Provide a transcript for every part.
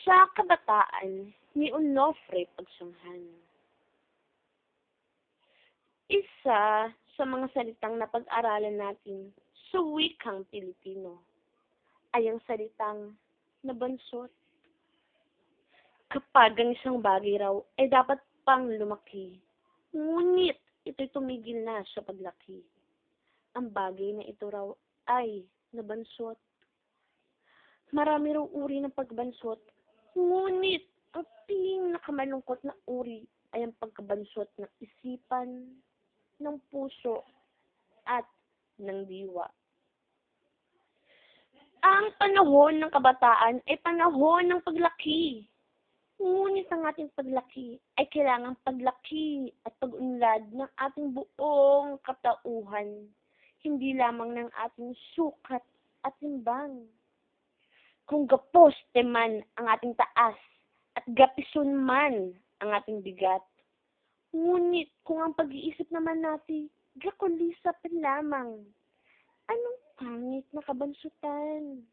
Sa kabataan ni Onofre Pagsanghan. Isa sa mga salitang napag-aralan natin sa wikang Pilipino ay ang salitang nabansot. Kapag ang isang bagay raw ay dapat pang lumaki, ngunit ito'y tumigil na sa paglaki. Ang bagay na ito raw ay nabansot. Marami raw uri ng pagbansot, ngunit ang pinakamalungkot na uri ay ang pagkabansot ng isipan, ng puso, at ng diwa. Ang panahon ng kabataan ay panahon ng paglaki. Ngunit ang ating paglaki ay kailangang paglaki at pag-unlad ng ating buong katauhan, hindi lamang ng ating sukat at timbang. Kung gaposte man ang ating taas at gapison man ang ating bigat. Ngunit kung ang pag-iisip naman natin gakulisap lamang, anong pangit na kabansutan?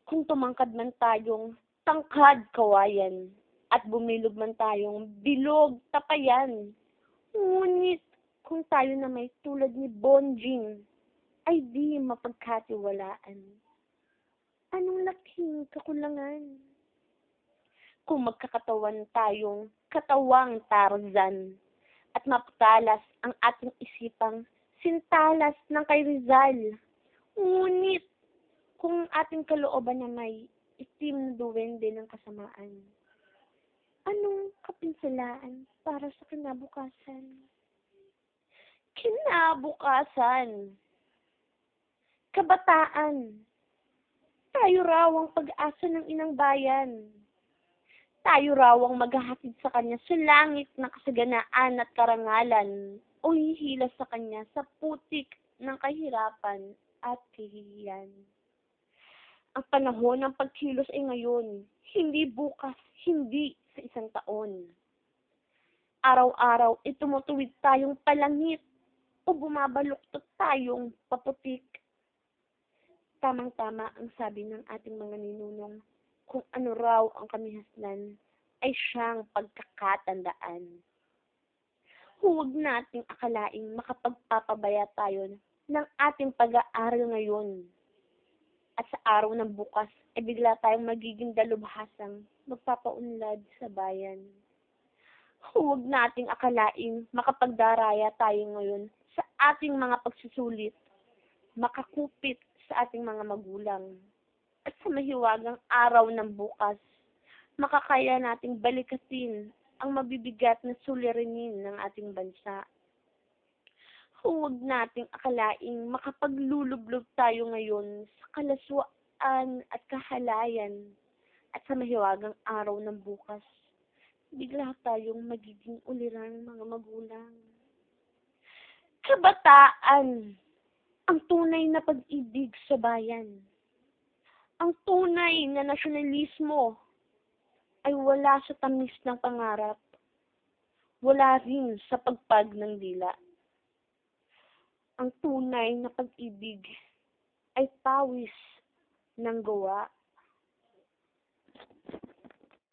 Kung tumangkad man tayong tangkad kawayan at bumilog man tayong bilog tapayan, ngunit kung tayo na may tulad ni Bonjing ay di mapagkatiwalaan. Anong laking kakulangan? Kung magkakatawan tayong katawang Tarzan at mapatalas ang ating isipang sintalas ng kay Rizal. Ngunit kung ating kalooban na may itim na duwende ng kasamaan, anong kapinsalaan para sa kinabukasan? Kinabukasan. Kabataan. Tayo raw ang pag-asa ng inang bayan. Tayo raw ang maghahatid sa kanya sa langit ng kasaganaan at karangalan o hihila sa kanya sa putik ng kahirapan at kahihiyan. Ang panahon ng pagkilos ay ngayon, hindi bukas, hindi sa isang taon. Araw-araw ay tumutuwid tayong palangit o bumabaluktot tayong paputik. Tamang-tama ang sabi ng ating mga ninunong, kung ano raw ang kamihasnan ay siyang pagkakatandaan. Huwag nating akalaing makapagpapabaya tayo ng ating pag-aaral ngayon. At sa araw ng bukas ay bigla tayong magiging dalubhasang magpapaunlad sa bayan. Huwag nating akalaing makapagdaraya tayo ngayon sa ating mga pagsusulit, makakupit sa ating mga magulang. At sa mahiwagang araw ng bukas, makakaya nating balikasin ang mabibigat na suliranin ng ating bansa. Huwag nating akalaing makapaglulublob tayo ngayon sa kalaswaan at kahalayan. At sa mahiwagang araw ng bukas, bigla tayong magiging ulirang mga magulang. Kabataan, ang tunay na pag-ibig sa bayan. Ang tunay na nasyonalismo ay wala sa tamis ng pangarap, wala rin sa pagpag ng dila. Ang tunay na pag-ibig ay pawis ng gawa.